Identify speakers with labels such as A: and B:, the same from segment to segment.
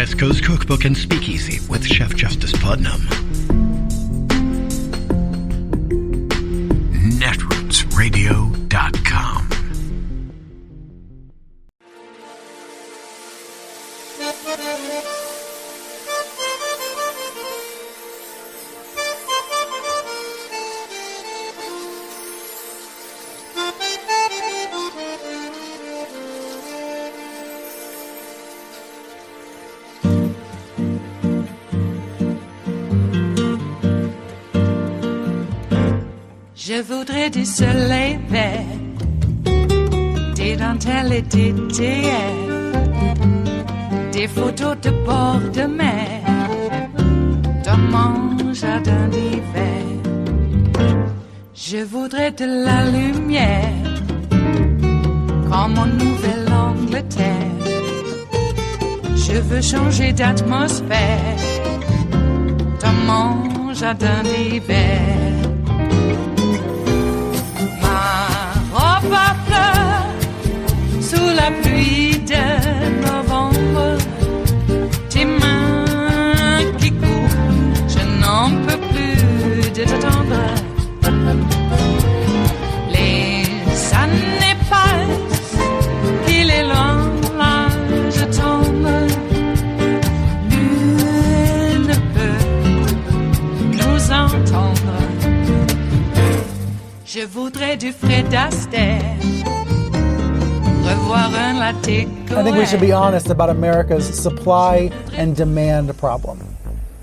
A: West Coast Cookbook and Speakeasy with Chef Justice Putnam. Netrootsradio.com.
B: Je voudrais du soleil vert, des dentelles et des théières, des photos de bord de mer, dans mon jardin d'hiver. Je voudrais de la lumière, comme en Nouvelle-Angleterre. Je veux changer d'atmosphère, dans mon jardin d'hiver. Ma fleur sous la pluie de novembre, tes mains qui courent, je n'en peux plus de t'attendre. Les années passent, qu'il est loin, là je tombe. Nul ne peut nous entendre. Je voudrais du Fred Astaire, revoir un latte.
C: I think we should be honest about America's supply and demand problem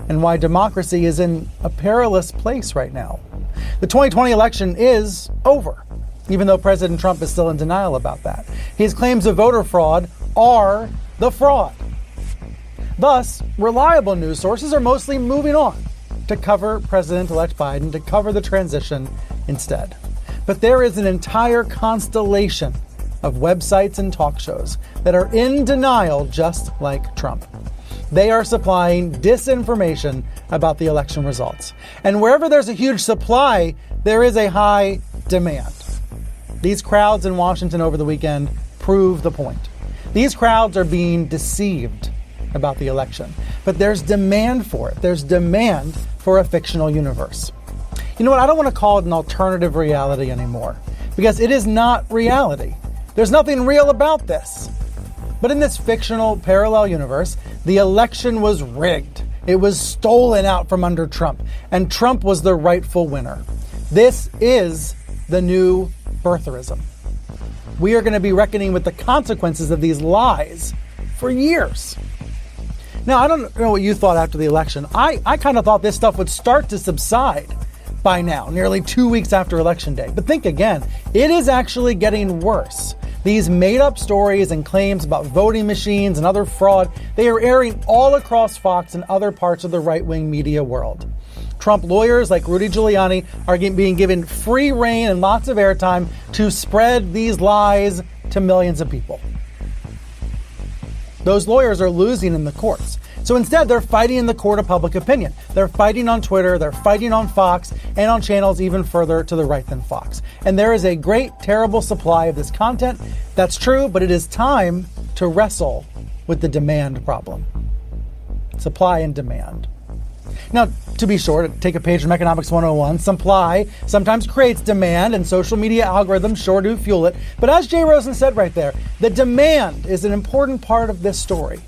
C: and why democracy is in a perilous place right now. The 2020 election is over, even though President Trump is still in denial about that. His claims of voter fraud are the fraud. Thus, reliable news sources are mostly moving on to cover President-elect Biden, to cover the transition instead. But there is an entire constellation of websites and talk shows that are in denial just like Trump. They are supplying disinformation about the election results. And wherever there's a huge supply, there is a high demand. These crowds in Washington over the weekend prove the point. These crowds are being deceived about the election. But there's demand for it. There's demand for a fictional universe. You know what? I don't want to call it an alternative reality anymore, because it is not reality. There's nothing real about this. But in this fictional parallel universe, the election was rigged. It was stolen out from under Trump, and Trump was the rightful winner. This is the new birtherism. We are going to be reckoning with the consequences of these lies for years. Now, I don't know what you thought after the election. I kind of thought this stuff would start to subside by now, nearly 2 weeks after Election Day. But think again, it is actually getting worse. These made-up stories and claims about voting machines and other fraud, they are airing all across Fox and other parts of the right-wing media world. Trump lawyers like Rudy Giuliani are being given free rein and lots of airtime to spread these lies to millions of people. Those lawyers are losing in the courts. So instead, they're fighting in the court of public opinion. They're fighting on Twitter, they're fighting on Fox, and on channels even further to the right than Fox. And there is a great, terrible supply of this content. That's true, but it is time to wrestle with the demand problem. Supply and demand. Now, to be sure, to take a page from Economics 101, supply sometimes creates demand, and social media algorithms sure do fuel it. But as Jay Rosen said right there, the demand is an important part of this story.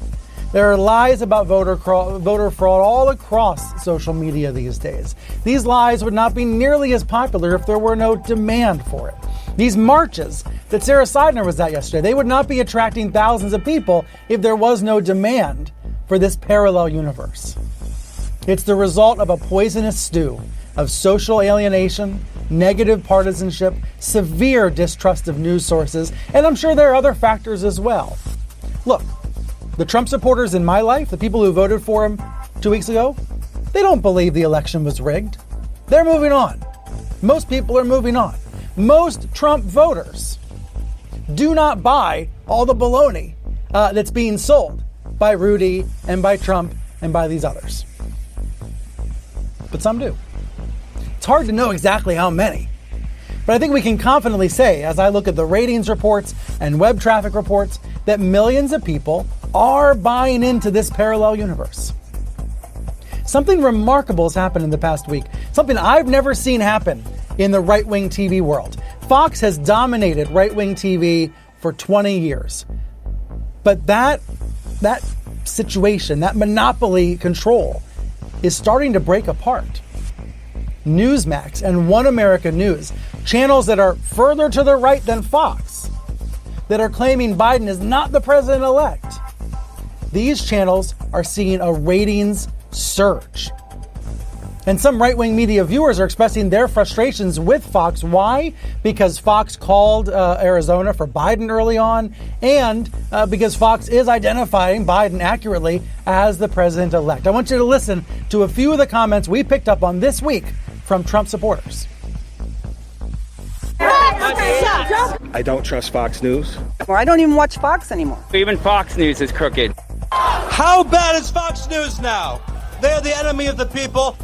C: There are lies about voter fraud all across social media these days. These lies would not be nearly as popular if there were no demand for it. These marches that Sarah Seidner was at yesterday, they would not be attracting thousands of people if there was no demand for this parallel universe. It's the result of a poisonous stew of social alienation, negative partisanship, severe distrust of news sources, and I'm sure there are other factors as well. Look, the Trump supporters in my life, the people who voted for him 2 weeks ago, they don't believe the election was rigged. They're moving on. Most people are moving on. Most Trump voters do not buy all the baloney that's being sold by Rudy and by Trump and by these others. But some do. It's hard to know exactly how many. But I think we can confidently say, as I look at the ratings reports and web traffic reports, that millions of people are buying into this parallel universe. Something remarkable has happened in the past week. Something I've never seen happen in the right-wing TV world. Fox has dominated right-wing TV for 20 years. But that situation, that monopoly control, is starting to break apart. Newsmax and One America News, channels that are further to the right than Fox, that are claiming Biden is not the president-elect. These channels are seeing a ratings surge. And some right-wing media viewers are expressing their frustrations with Fox. Why? Because Fox called Arizona for Biden early on, and because Fox is identifying Biden accurately as the president-elect. I want you to listen to a few of the comments we picked up on this week from Trump supporters.
D: I don't trust Fox News.
E: Or I don't even watch Fox anymore.
F: Even Fox News is crooked.
G: How bad is Fox News now? They're the enemy of the people.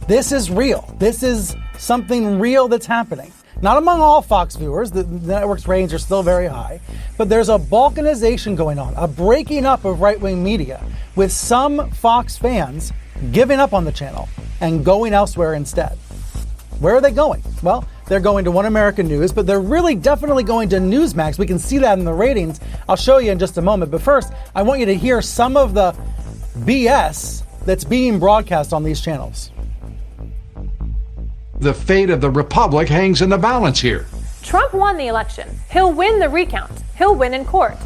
C: This is real. This is something real that's happening. Not among all Fox viewers. The network's ratings are still very high. But there's a balkanization going on, a breaking up of right-wing media, with some Fox fans giving up on the channel and going elsewhere instead. Where are they going? Well, they're going to One American News, but they're really definitely going to Newsmax. We can see that in the ratings. I'll show you in just a moment. But first, I want you to hear some of the BS that's being broadcast on these channels.
H: The fate of the republic hangs in the balance here.
I: Trump won the election. He'll win the recount. He'll win in court.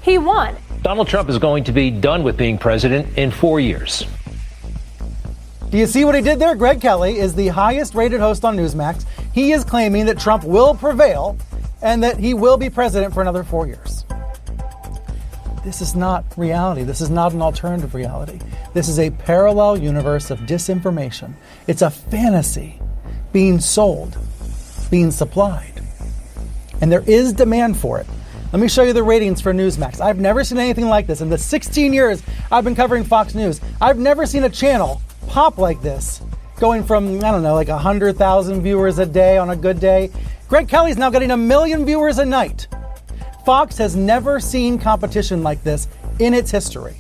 I: He won.
J: Donald Trump is going to be done with being president in 4 years.
C: Do you see what he did there? Greg Kelly is the highest rated host on Newsmax. He is claiming that Trump will prevail and that he will be president for another 4 years. This is not reality. This is not an alternative reality. This is a parallel universe of disinformation. It's a fantasy being sold, being supplied. And there is demand for it. Let me show you the ratings for Newsmax. I've never seen anything like this. In the 16 years I've been covering Fox News, I've never seen a channel pop like this, going from, I don't know, like 100,000 viewers a day on a good day. Greg Kelly's now getting 1 million viewers a night. Fox has never seen competition like this in its history.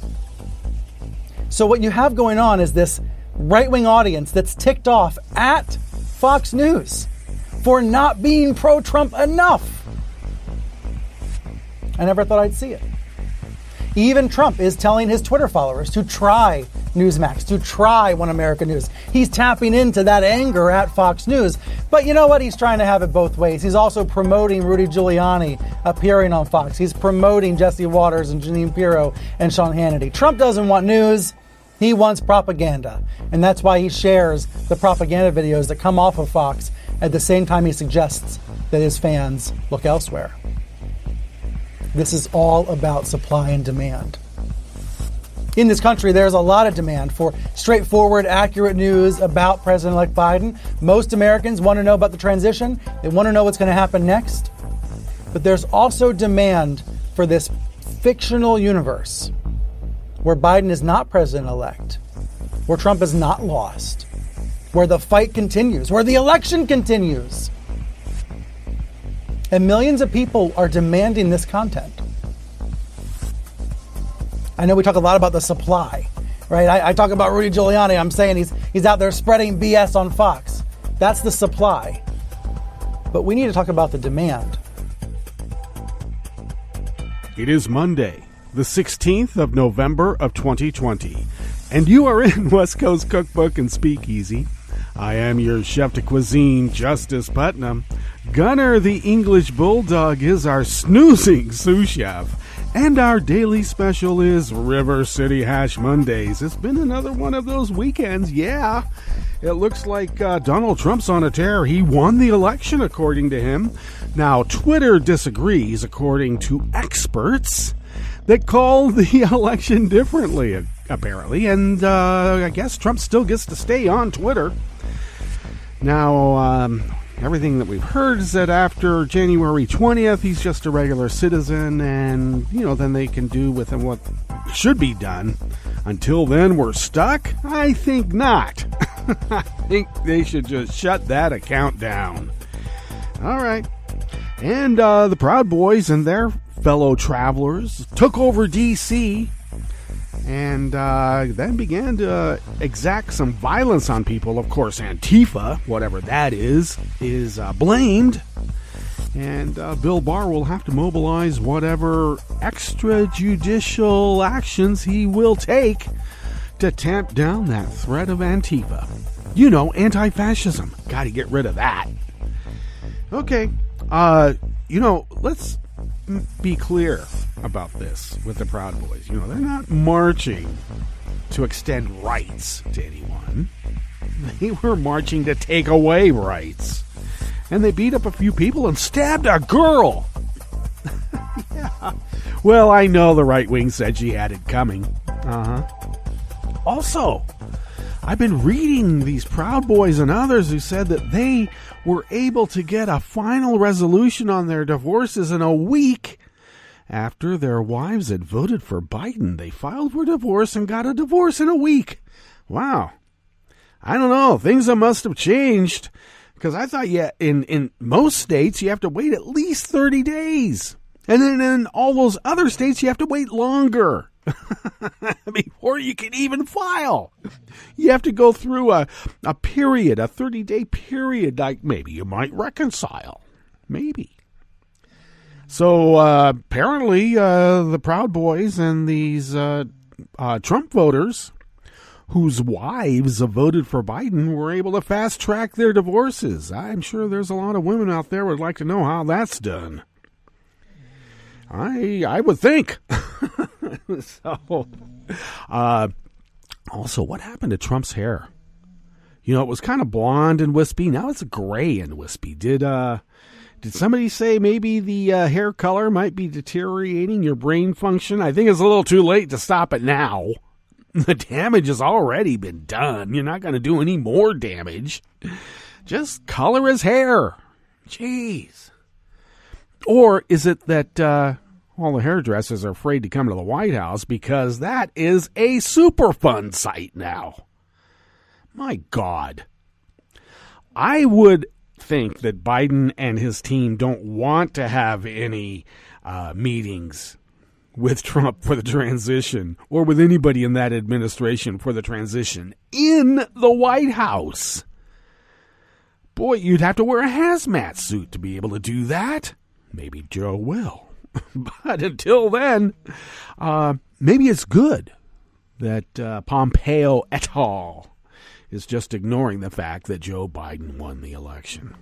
C: So what you have going on is this right-wing audience that's ticked off at Fox News for not being pro-Trump enough. I never thought I'd see it. Even Trump is telling his Twitter followers to try Newsmax, to try One America News. He's tapping into that anger at Fox News. But you know what? He's trying to have it both ways. He's also promoting Rudy Giuliani appearing on Fox. He's promoting Jesse Waters and Jeanine Pirro and Sean Hannity. Trump doesn't want news. He wants propaganda. And that's why he shares the propaganda videos that come off of Fox at the same time he suggests that his fans look elsewhere. This is all about supply and demand. In this country, there's a lot of demand for straightforward, accurate news about President-elect Biden. Most Americans want to know about the transition. They want to know what's going to happen next. But there's also demand for this fictional universe where Biden is not president-elect, where Trump is not lost, where the fight continues, where the election continues. And millions of people are demanding this content. I know we talk a lot about the supply, right? I talk about Rudy Giuliani. I'm saying he's out there spreading BS on Fox. That's the supply. But we need to talk about the demand.
K: It is Monday, the 16th of November of 2020, and you are in West Coast Cookbook and Speakeasy. I am your chef de cuisine, Justice Putnam. Gunner the English Bulldog is our snoozing sous chef. And our daily special is River City Hash Mondays. It's been another one of those weekends, yeah. It looks like Donald Trump's on a tear. He won the election, according to him. Now, Twitter disagrees, according to experts that call the election differently, apparently. And I guess Trump still gets to stay on Twitter. Now, everything that we've heard is that after January 20th, he's just a regular citizen, and, then they can do with him what should be done. Until then, we're stuck? I think not. I think they should just shut that account down. All right. And the Proud Boys and their fellow travelers, took over D.C., and then began to exact some violence on people. Of course, Antifa, whatever that is blamed. And Bill Barr will have to mobilize whatever extrajudicial actions he will take to tamp down that threat of Antifa. You know, anti-fascism. Got to get rid of that. Okay, let's be clear about this with the Proud Boys. They're not marching to extend rights to anyone. They were marching to take away rights. And they beat up a few people and stabbed a girl. Yeah. Well, I know the right wing said she had it coming. Also, I've been reading these Proud Boys and others who said that they were able to get a final resolution on their divorces in a week after their wives had voted for Biden. They filed for divorce and got a divorce in a week. Wow. I don't know. Things must have changed. Because I thought, in most states, you have to wait at least 30 days. And then in all those other states, you have to wait longer before you can even file. You have to go through a period, a 30-day period, like maybe you might reconcile. Maybe. So apparently the Proud Boys and these Trump voters whose wives voted for Biden were able to fast-track their divorces. I'm sure there's a lot of women out there who would like to know how that's done. I would think. So, also, what happened to Trump's hair? It was kind of blonde and wispy. Now it's gray and wispy. Did somebody say maybe the hair color might be deteriorating your brain function? I think it's a little too late to stop it now. The damage has already been done. You're not going to do any more damage. Just color his hair. Jeez. Or is it that all the hairdressers are afraid to come to the White House because that is a Superfund site now? My God. I would think that Biden and his team don't want to have any meetings with Trump for the transition, or with anybody in that administration for the transition in the White House. Boy, you'd have to wear a hazmat suit to be able to do that. Maybe Joe will. But until then, maybe it's good that Pompeo et al. Is just ignoring the fact that Joe Biden won the election.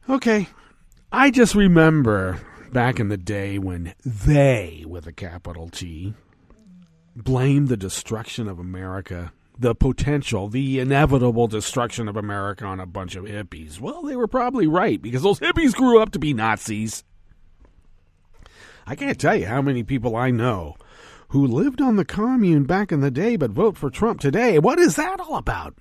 K: Okay, I just remember back in the day when they, with a capital T, blamed the destruction of America, the potential, the inevitable destruction of America on a bunch of hippies. Well, they were probably right, because those hippies grew up to be Nazis. I can't tell you how many people I know who lived on the commune back in the day but vote for Trump today. What is that all about?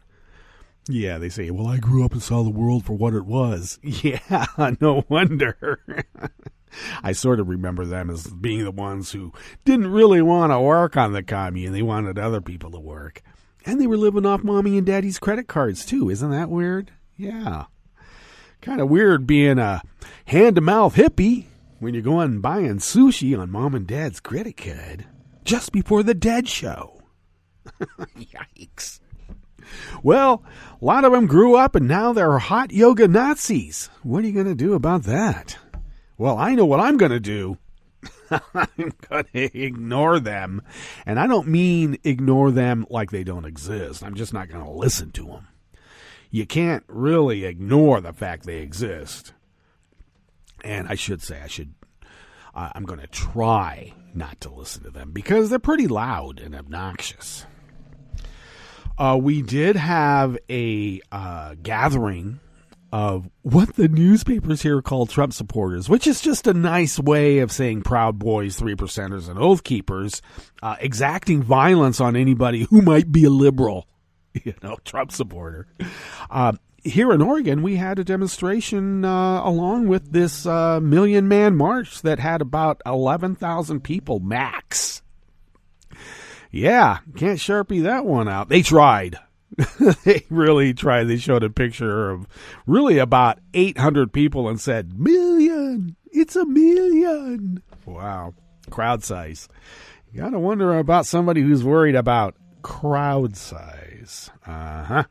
K: Yeah, they say, well, I grew up and saw the world for what it was. Yeah, no wonder. I sort of remember them as being the ones who didn't really want to work on the commune. They wanted other people to work. And they were living off mommy and daddy's credit cards, too. Isn't that weird? Yeah. Kind of weird being a hand-to-mouth hippie when you're going and buying sushi on mom and dad's credit card just before the Dead Show. Yikes. Well, a lot of them grew up and now they're hot yoga Nazis. What are you going to do about that? Well, I know what I'm going to do. I'm going to ignore them. And I don't mean ignore them like they don't exist. I'm just not going to listen to them. You can't really ignore the fact they exist. And I should say I'm going to try not to listen to them because they're pretty loud and obnoxious. We did have a gathering of what the newspapers here call Trump supporters, which is just a nice way of saying Proud Boys, 3%ers, and Oath Keepers, exacting violence on anybody who might be a liberal, Trump supporter. Here in Oregon, we had a demonstration along with this million-man march that had about 11,000 people max. Yeah, can't Sharpie that one out. They tried. They really tried. They showed a picture of really about 800 people and said, million. It's a million. Wow. Crowd size. You got to wonder about somebody who's worried about crowd size. Uh-huh.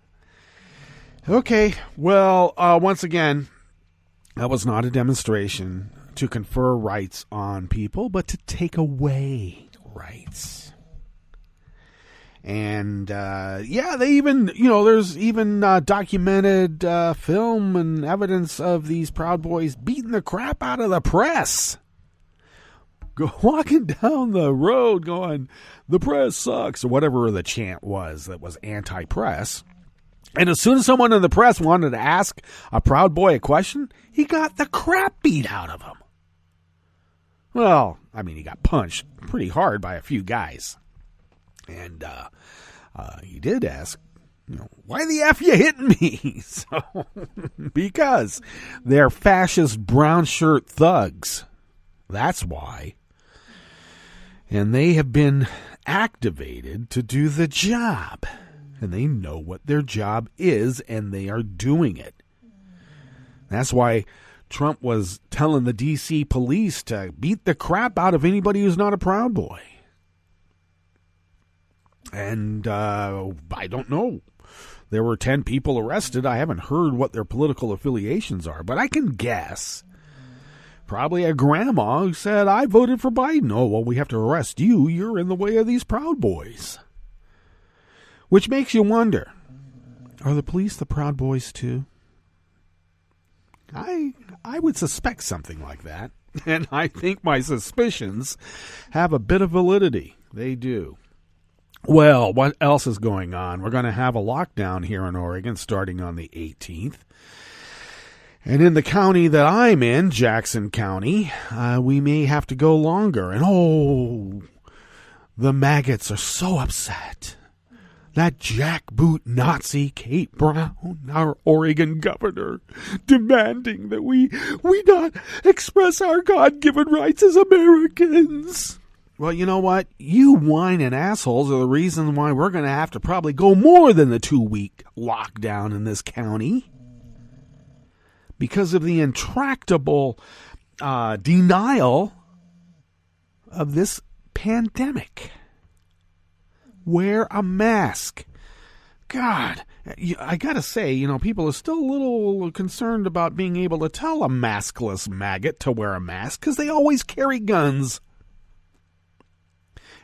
K: Okay. Well, once again, that was not a demonstration to confer rights on people, but to take away rights. And, they even, there's even documented film and evidence of these Proud Boys beating the crap out of the press. Walking down the road going, the press sucks, or whatever the chant was that was anti-press. And as soon as someone in the press wanted to ask a Proud Boy a question, he got the crap beat out of him. Well, I mean, he got punched pretty hard by a few guys. And he did ask, why the F you hitting me? So, because they're fascist brown shirt thugs. That's why. And they have been activated to do the job. And they know what their job is, and they are doing it. That's why Trump was telling the D.C. police to beat the crap out of anybody who's not a Proud Boy. And I don't know. There were 10 people arrested. I haven't heard what their political affiliations are, but I can guess. Probably a grandma who said, I voted for Biden. Oh, well, we have to arrest you. You're in the way of these Proud Boys. Which makes you wonder, are the police the Proud Boys too? I would suspect something like that. And I think my suspicions have a bit of validity. They do. Well, what else is going on? We're going to have a lockdown here in Oregon starting on the 18th. And in the county that I'm in, Jackson County, we may have to go longer. And the maggots are so upset. That jackboot Nazi Kate Brown, our Oregon governor, demanding that we not express our God-given rights as Americans. Well, you know what? You whining assholes are the reason why we're going to have to probably go more than the 2-week lockdown in this county. Because of the intractable denial of this pandemic. Wear a mask. God, I got to say, people are still a little concerned about being able to tell a maskless maggot to wear a mask because they always carry guns.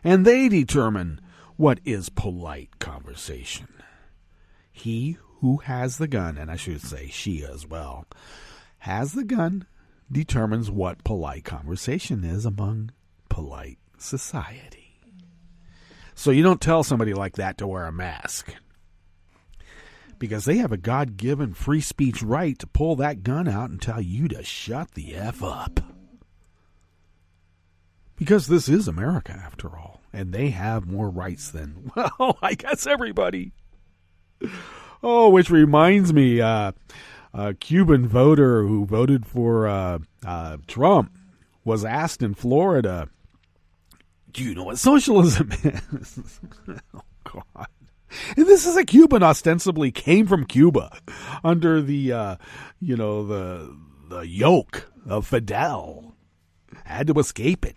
K: And they determine what is polite conversation. He who has the gun, and I should say she as well, has the gun, determines what polite conversation is among polite society. So you don't tell somebody like that to wear a mask. Because they have a God-given free speech right to pull that gun out and tell you to shut the F up. Because this is America, after all. And they have more rights than, well, I guess everybody. Oh, which reminds me, a Cuban voter who voted for Trump was asked in Florida, do you know what socialism is? Oh, God. And this is a Cuban ostensibly came from Cuba under the, the yoke of Fidel. Had to escape it.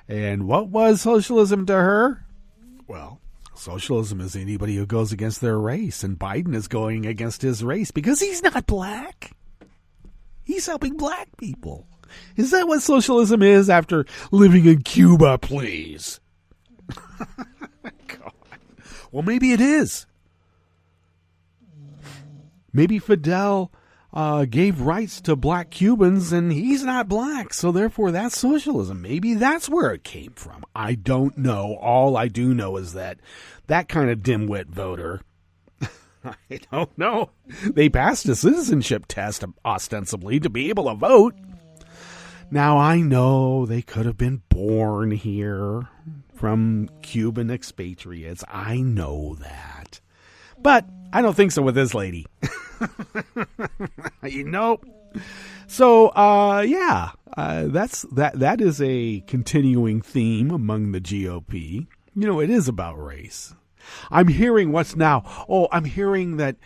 K: And what was socialism to her? Well, socialism is anybody who goes against their race. And Biden is going against his race because he's not black. He's helping black people. Is that what socialism is after living in Cuba, please? God. Well, maybe it is. Maybe Fidel gave rights to black Cubans and he's not black, so therefore that's socialism. Maybe that's where it came from. I don't know. All I do know is that kind of dimwit voter, I don't know. They passed a citizenship test ostensibly to be able to vote. Now, I know they could have been born here from Cuban expatriates. I know that. But I don't think so with this lady. So, that is a continuing theme among the GOP. It is about race. I'm hearing what's now. Oh, I'm hearing that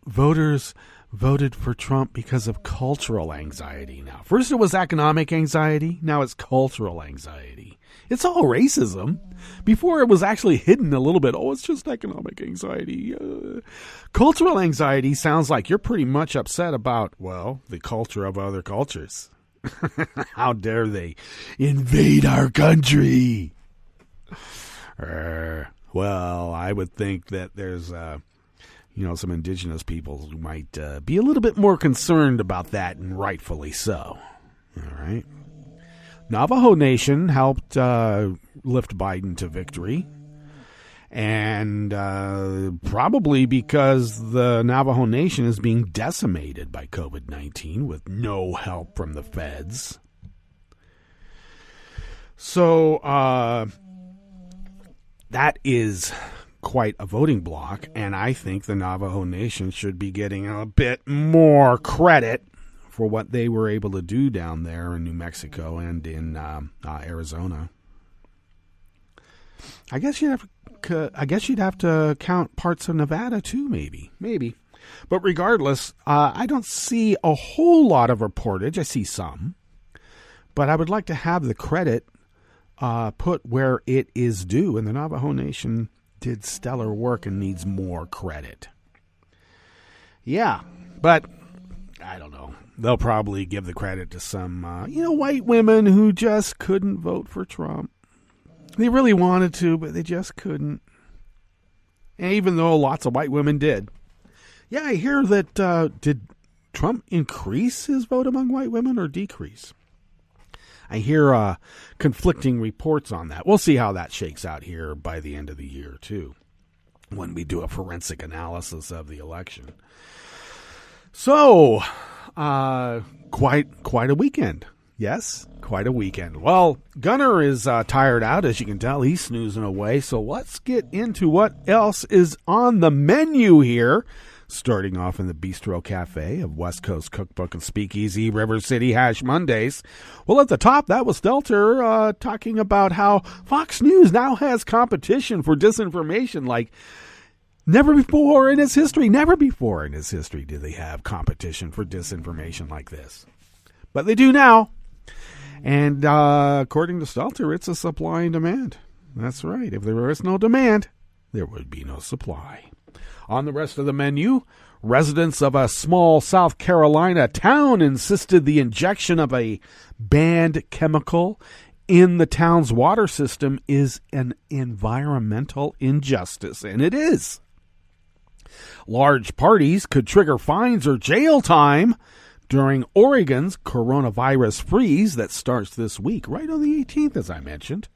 K: voters voted for Trump because of cultural anxiety now. First it was economic anxiety. Now it's cultural anxiety. It's all racism. Before it was actually hidden a little bit. Oh, it's just economic anxiety. Cultural anxiety sounds like you're pretty much upset about, well, the culture of other cultures. How dare they invade our country? Well, I would think that there's, some indigenous peoples who might be a little bit more concerned about that, and rightfully so. All right. Navajo Nation helped lift Biden to victory. And probably because the Navajo Nation is being decimated by COVID-19 with no help from the feds. So that is quite a voting bloc, and I think the Navajo Nation should be getting a bit more credit for what they were able to do down there in New Mexico and in Arizona. I guess you'd have to count parts of Nevada too, maybe. But regardless, I don't see a whole lot of reportage. I see some, but I would like to have the credit put where it is due, and the Navajo Nation did stellar work and needs more credit. Yeah, but I don't know. They'll probably give the credit to some, white women who just couldn't vote for Trump. They really wanted to, but they just couldn't. And even though lots of white women did. Yeah, I hear that, did Trump increase his vote among white women or decrease? I hear conflicting reports on that. We'll see how that shakes out here by the end of the year, too, when we do a forensic analysis of the election. So, quite a weekend. Yes, quite a weekend. Well, Gunner is tired out, as you can tell. He's snoozing away. So let's get into what else is on the menu here. Starting off in the Bistro Cafe of West Coast Cookbook and Speakeasy, River City Hash Mondays. Well, at the top, that was Stelter talking about how Fox News now has competition for disinformation like never before in its history. Never before in its history did they have competition for disinformation like this. But they do now. And according to Stelter, it's a supply and demand. That's right. If there is no demand, there would be no supply. On the rest of the menu, residents of a small South Carolina town insisted the injection of a banned chemical in the town's water system is an environmental injustice, and it is. Large parties could trigger fines or jail time during Oregon's coronavirus freeze that starts this week, right on the 18th, as I mentioned.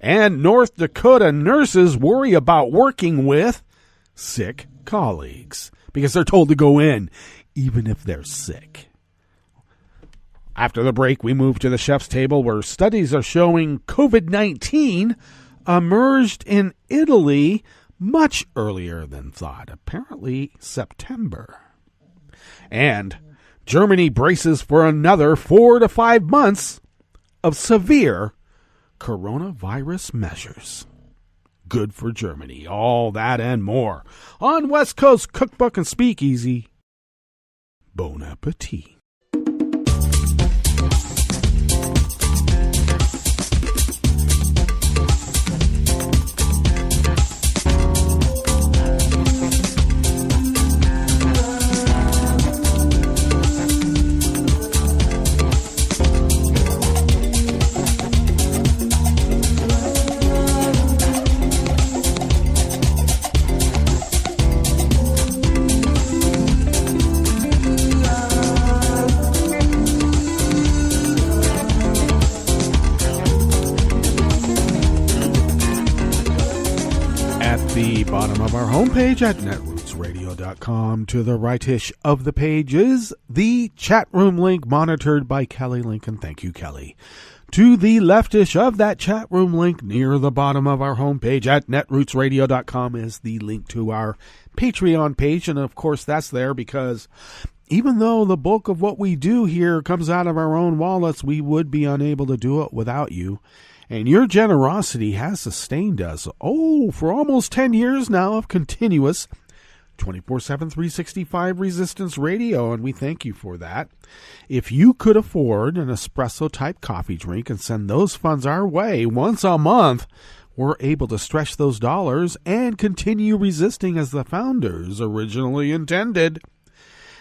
K: And North Dakota nurses worry about working with sick colleagues because they're told to go in even if they're sick. After the break, we move to the chef's table where studies are showing COVID-19 emerged in Italy much earlier than thought, apparently September. And Germany braces for another 4 to 5 months of severe coronavirus measures. Good for Germany. All that and more on West Coast Cookbook and Speakeasy. Bon appetit. Bottom of our homepage at netrootsradio.com. To the rightish of the page is the chat room link monitored by Kelly Lincoln. Thank you, Kelly. To the leftish of that chat room link near the bottom of our homepage at netrootsradio.com is the link to our Patreon page. And of course, that's there because even though the bulk of what we do here comes out of our own wallets, we would be unable to do it without you. And your generosity has sustained us, for almost 10 years now of continuous 24/7, 365 Resistance Radio, and we thank you for that. If you could afford an espresso-type coffee drink and send those funds our way once a month, we're able to stretch those dollars and continue resisting as the founders originally intended.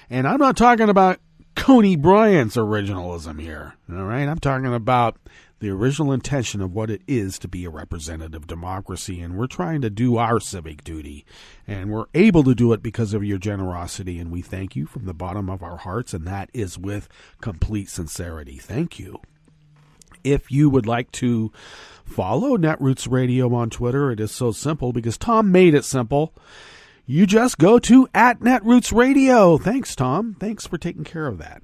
K: And I'm not talking about Coney Bryant's originalism here, all right? I'm talking about the original intention of what it is to be a representative democracy, and we're trying to do our civic duty, and we're able to do it because of your generosity, and we thank you from the bottom of our hearts, and that is with complete sincerity. Thank you. If you would like to follow Netroots Radio on Twitter, it is so simple because Tom made it simple. You just go to @Netroots Radio. Thanks, Tom. Thanks for taking care of that.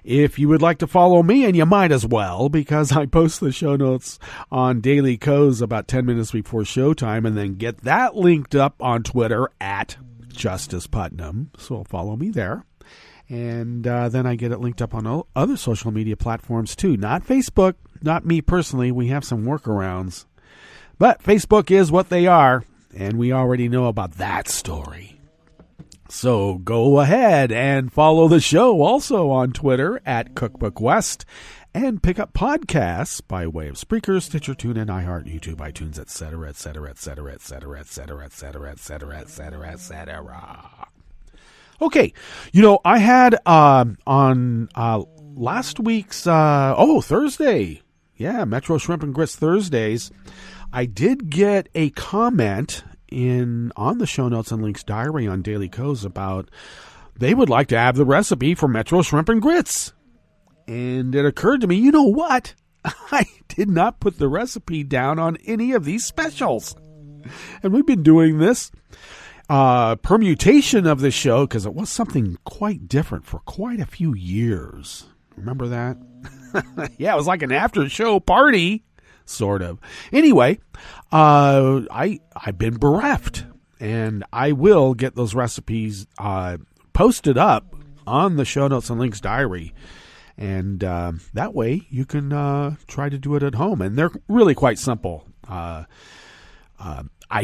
K: If you would like to follow me, and you might as well, because I post the show notes on Daily Co's about 10 minutes before showtime, and then get that linked up on Twitter @JusticePutnam. So follow me there. And then I get it linked up on other social media platforms too. Not Facebook, not me personally. We have some workarounds. But Facebook is what they are, and we already know about that story. So go ahead and follow the show also on Twitter @CookbookWest, and pick up podcasts by way of Spreaker, Stitcher, TuneIn, iHeart, YouTube, iTunes, etc., etc., etc., etc., etc., etc., etc., etc., etc. Okay, I had on last week's Thursday, Metro Shrimp and Grits Thursdays, I did get a comment on the show notes and links diary on Daily Co's about they would like to have the recipe for Metro Shrimp and Grits. And it occurred to me, you know what? I did not put the recipe down on any of these specials. And we've been doing this permutation of the show because it was something quite different for quite a few years. Remember that? Yeah, it was like an after-show party. Sort of. Anyway, I've been bereft, and I will get those recipes posted up on the show notes and links diary, and that way you can try to do it at home. And they're really quite simple. I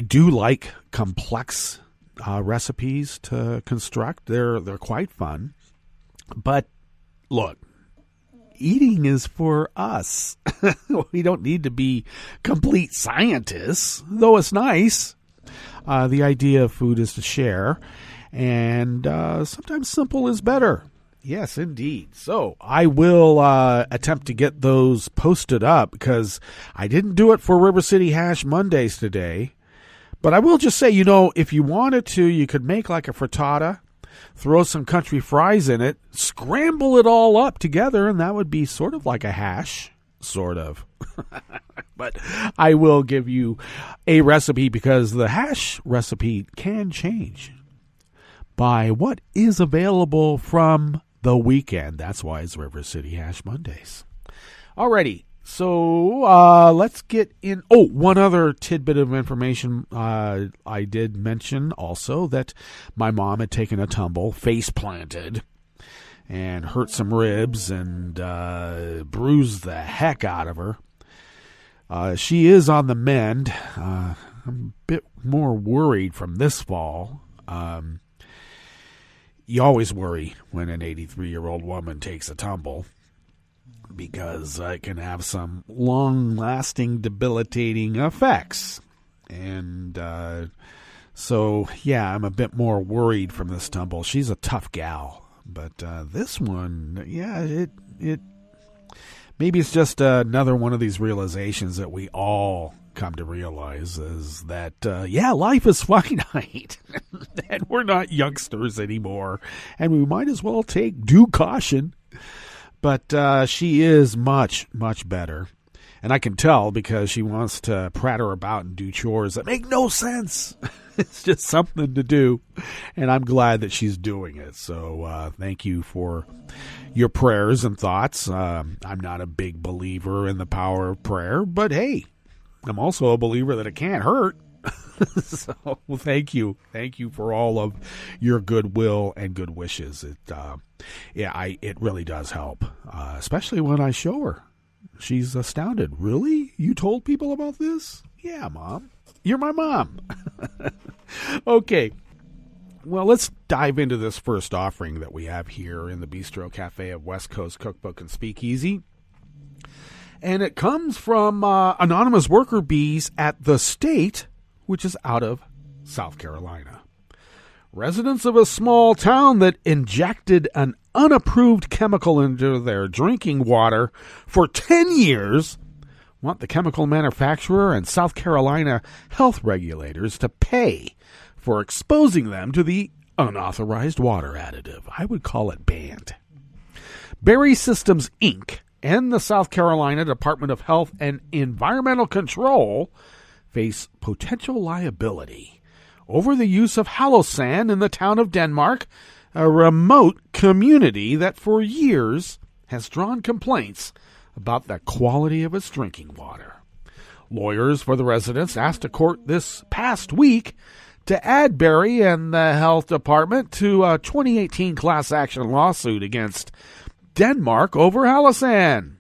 K: do like complex recipes to construct. They're quite fun, but look. Eating is for us. We don't need to be complete scientists, though it's nice. The idea of food is to share, and sometimes simple is better. Yes, indeed. So I will attempt to get those posted up because I didn't do it for River City Hash Mondays today. But I will just say, if you wanted to, you could make like a frittata, throw some country fries in it, scramble it all up together, and that would be sort of like a hash, sort of. But I will give you a recipe because the hash recipe can change by what is available from the weekend. That's why it's River City Hash Mondays. Alrighty. So let's get in. Oh, one other tidbit of information. I did mention also that my mom had taken a tumble, face planted, and hurt some ribs and bruised the heck out of her. She is on the mend. I'm a bit more worried from this fall. You always worry when an 83-year-old woman takes a tumble, because it can have some long-lasting debilitating effects. And so, I'm a bit more worried from this tumble. She's a tough gal. But this one, it maybe it's just another one of these realizations that we all come to realize is that, life is finite. And we're not youngsters anymore. And we might as well take due caution. But she is much, much better. And I can tell because she wants to pratter about and do chores that make no sense. It's just something to do. And I'm glad that she's doing it. So thank you for your prayers and thoughts. I'm not a big believer in the power of prayer. But hey, I'm also a believer that it can't hurt. So thank you. Thank you for all of your goodwill and good wishes. It really does help, especially when I show her. she's astounded. Really? You told people about this? Yeah, Mom. You're my mom. Okay. Well, let's dive into this first offering that we have here in the Bistro Cafe of West Coast Cookbook and Speakeasy. And it comes from anonymous worker bees at the state, which is out of South Carolina. Residents of a small town that injected an unapproved chemical into their drinking water for 10 years want the chemical manufacturer and South Carolina health regulators to pay for exposing them to the unauthorized water additive. I would call it banned. Berry Systems, Inc. and the South Carolina Department of Health and Environmental Control face potential liability over the use of halosan in the town of Denmark, a remote community that for years has drawn complaints about the quality of its drinking water. Lawyers for the residents asked a court this past week to add Berry and the health department to a 2018 class action lawsuit against Denmark over halosan.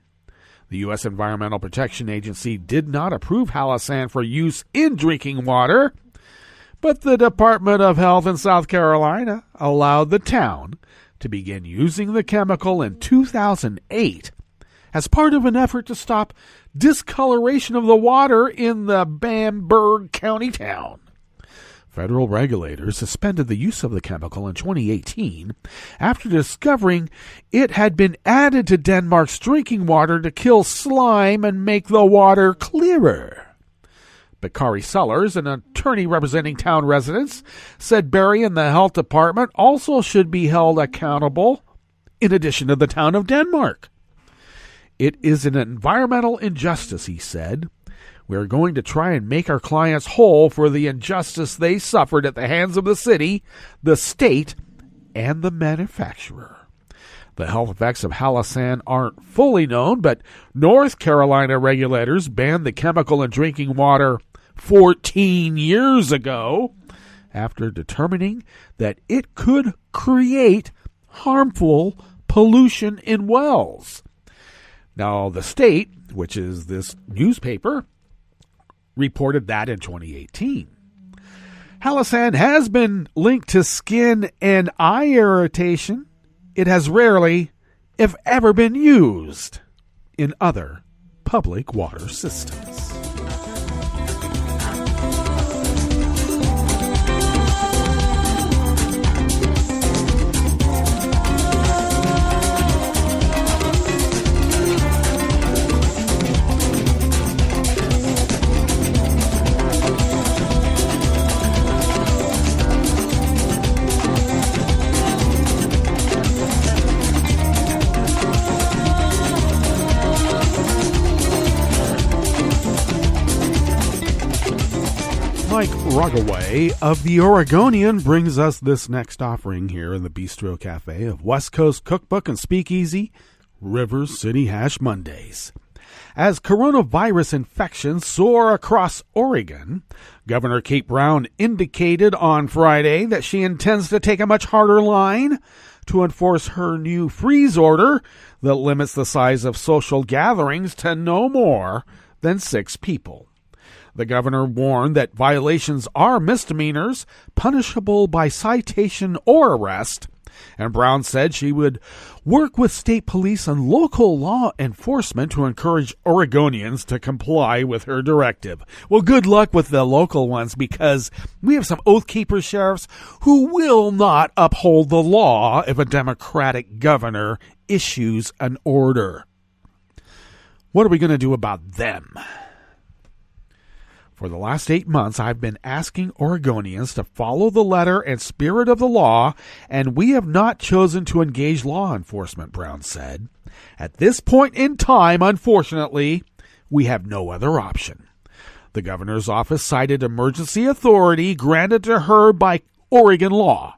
K: The U.S. Environmental Protection Agency did not approve halosan for use in drinking water, but the Department of Health in South Carolina allowed the town to begin using the chemical in 2008 as part of an effort to stop discoloration of the water in the Bamberg County town. Federal regulators suspended the use of the chemical in 2018 after discovering it had been added to Denmark's drinking water to kill slime and make the water clearer. Bakari Sellers, an attorney representing town residents, said Berry and the health department also should be held accountable in addition to the town of Denmark. It is an environmental injustice, he said. We are going to try and make our clients whole for the injustice they suffered at the hands of the city, the state, and the manufacturer. The health effects of halosan aren't fully known, but North Carolina regulators banned the chemical in drinking water 14 years ago after determining that it could create harmful pollution in wells. Now, the state, which is this newspaper, reported that in 2018. Halosan has been linked to skin and eye irritation. It has rarely, if ever, been used in other public water systems. Mike Rugaway of The Oregonian brings us this next offering here in the Bistro Cafe of West Coast Cookbook and Speakeasy, River City Hash Mondays. As coronavirus infections soar across Oregon, Governor Kate Brown indicated on Friday that she intends to take a much harder line to enforce her new freeze order that limits the size of social gatherings to no more than 6 people. The governor warned that violations are misdemeanors, punishable by citation or arrest, and Brown said she would work with state police and local law enforcement to encourage Oregonians to comply with her directive. Well, good luck with the local ones, because we have some Oath Keeper sheriffs who will not uphold the law if a Democratic governor issues an order. What are we going to do about them? For the last 8 months, I've been asking Oregonians to follow the letter and spirit of the law, and we have not chosen to engage law enforcement, Brown said. At this point in time, unfortunately, we have no other option. The governor's office cited emergency authority granted to her by Oregon law.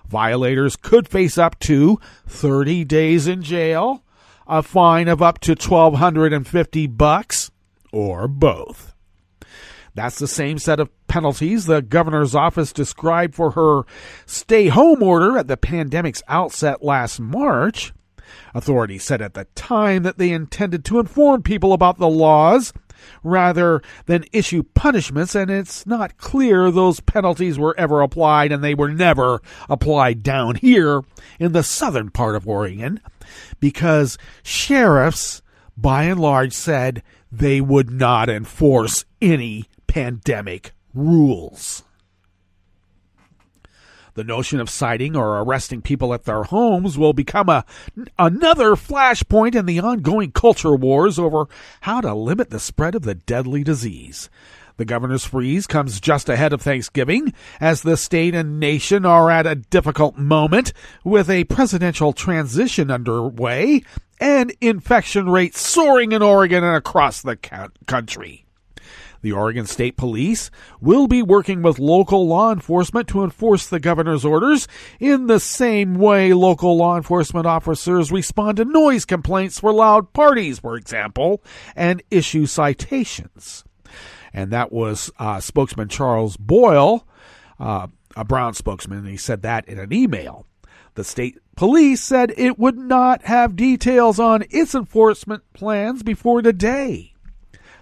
K: Violators could face up to 30 days in jail, a fine of up to $1,250, or both. That's the same set of penalties the governor's office described for her stay-home order at the pandemic's outset last March. Authorities said at the time that they intended to inform people about the laws rather than issue punishments, and it's not clear those penalties were ever applied, and they were never applied down here in the southern part of Oregon because sheriffs, by and large, said they would not enforce any pandemic rules. The notion of citing or arresting people at their homes will become another flashpoint in the ongoing culture wars over how to limit the spread of the deadly disease. The governor's freeze comes just ahead of Thanksgiving, as the state and nation are at a difficult moment with a presidential transition underway and infection rates soaring in Oregon and across the country. The Oregon State Police will be working with local law enforcement to enforce the governor's orders in the same way local law enforcement officers respond to noise complaints for loud parties, for example, and issue citations. And that was spokesman Charles Boyle, a Brown spokesman, and he said that in an email. The state police said it would not have details on its enforcement plans before today.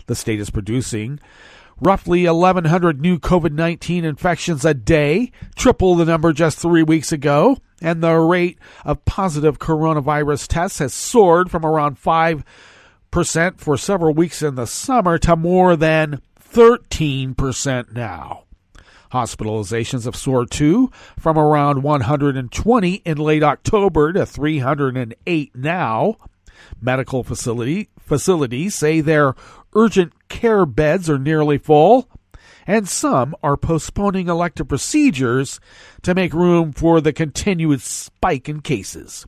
K: The state is producing roughly 1,100 new COVID-19 infections a day, triple the number just 3 weeks ago, and the rate of positive coronavirus tests has soared from around 5% for several weeks in the summer to more than 13% now. Hospitalizations have soared too, from around 120 in late October to 308 now. Medical facilities say their urgent care beds are nearly full, and some are postponing elective procedures to make room for the continued spike in cases.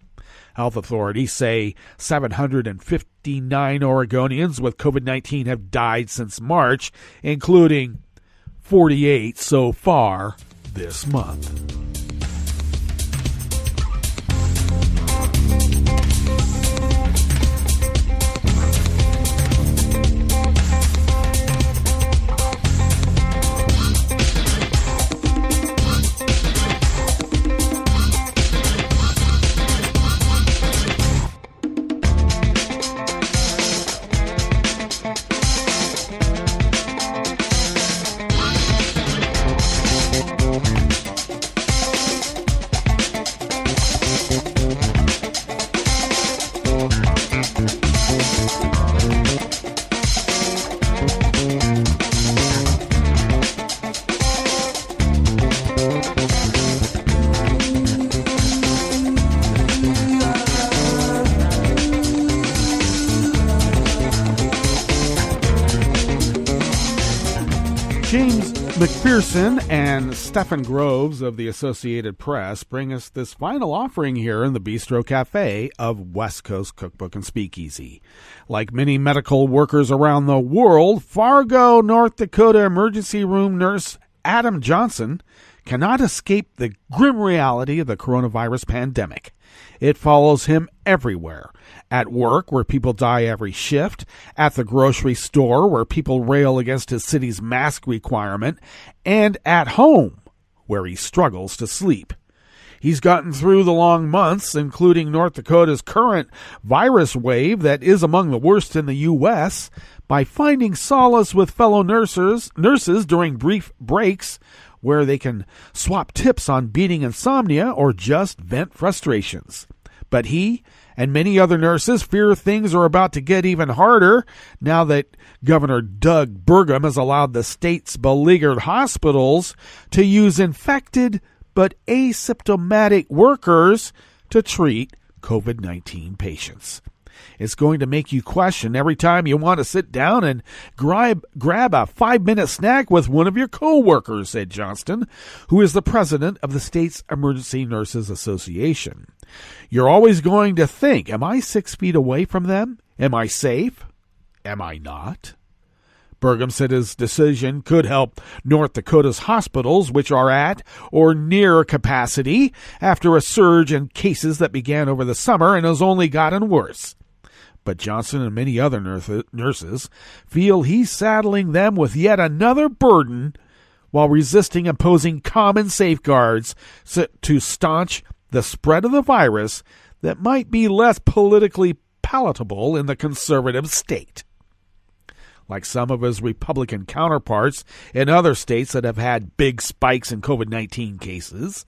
K: Health authorities say 759 Oregonians with COVID-19 have died since March, including 48 so far this month. McPherson and Stephen Groves of the Associated Press bring us this final offering here in the Bistro Cafe of West Coast Cookbook and Speakeasy. Like many medical workers around the world, Fargo, North Dakota emergency room nurse Adam Johnson cannot escape the grim reality of the coronavirus pandemic. It follows him everywhere. At work, where people die every shift. At the grocery store, where people rail against his city's mask requirement. And at home, where he struggles to sleep. He's gotten through the long months, including North Dakota's current virus wave that is among the worst in the U.S., by finding solace with fellow nurses during brief breaks where they can swap tips on beating insomnia or just vent frustrations. But he and many other nurses fear things are about to get even harder now that Governor Doug Burgum has allowed the state's beleaguered hospitals to use infected but asymptomatic workers to treat COVID-19 patients. It's going to make you question every time you want to sit down and grab a 5-minute snack with one of your co-workers, said Johnston, who is the president of the state's Emergency Nurses Association. You're always going to think, am I 6 feet away from them? Am I safe? Am I not? Burgum said his decision could help North Dakota's hospitals, which are at or near capacity, after a surge in cases that began over the summer and has only gotten worse. But Johnson and many other nurses feel he's saddling them with yet another burden while resisting imposing common safeguards to staunch the spread of the virus that might be less politically palatable in the conservative state. Like some of his Republican counterparts in other states that have had big spikes in COVID-19 cases,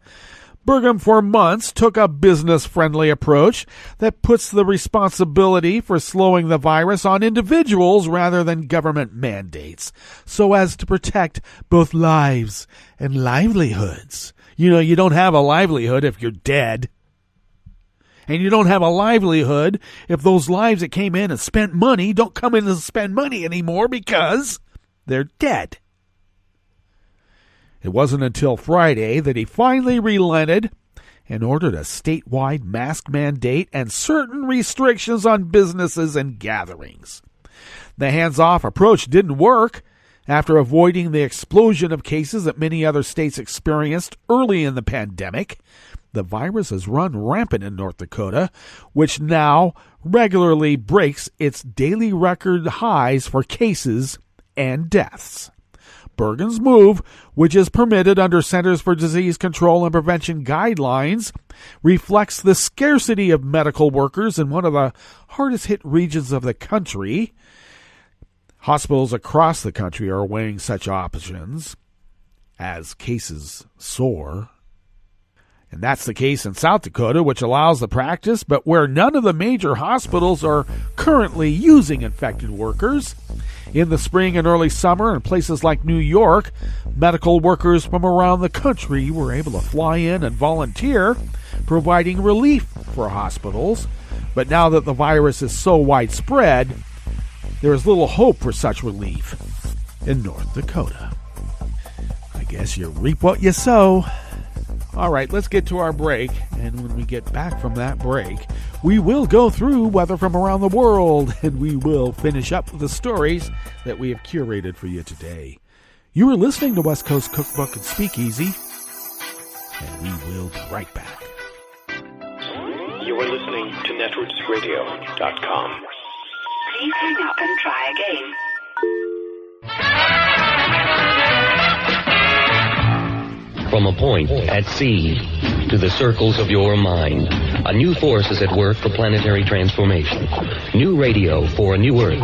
K: Burgum for months took a business-friendly approach that puts the responsibility for slowing the virus on individuals rather than government mandates, so as to protect both lives and livelihoods. You know, you don't have a livelihood if you're dead. And you don't have a livelihood if those lives that came in and spent money don't come in and spend money anymore because they're dead. It wasn't until Friday that he finally relented and ordered a statewide mask mandate and certain restrictions on businesses and gatherings. The hands-off approach didn't work. After avoiding the explosion of cases that many other states experienced early in the pandemic, the virus has run rampant in North Dakota, which now regularly breaks its daily record highs for cases and deaths. Bergen's move, which is permitted under Centers for Disease Control and Prevention guidelines, reflects the scarcity of medical workers in one of the hardest-hit regions of the country. Hospitals across the country are weighing such options as cases soar. And that's the case in South Dakota, which allows the practice, but where none of the major hospitals are currently using infected workers. In the spring and early summer, in places like New York, medical workers from around the country were able to fly in and volunteer, providing relief for hospitals. But now that the virus is so widespread, there is little hope for such relief in North Dakota. I guess you reap what you sow. All right, let's get to our break, and when we get back from that break, we will go through weather from around the world, and we will finish up with the stories that we have curated for you today. You are listening to West Coast Cookbook and Speakeasy, and we will be right back.
L: You are listening to netrootsradio.com.
M: Please hang up and try again.
N: From a point at sea to the circles of your mind, a new force is at work for planetary transformation. New radio for a new Earth.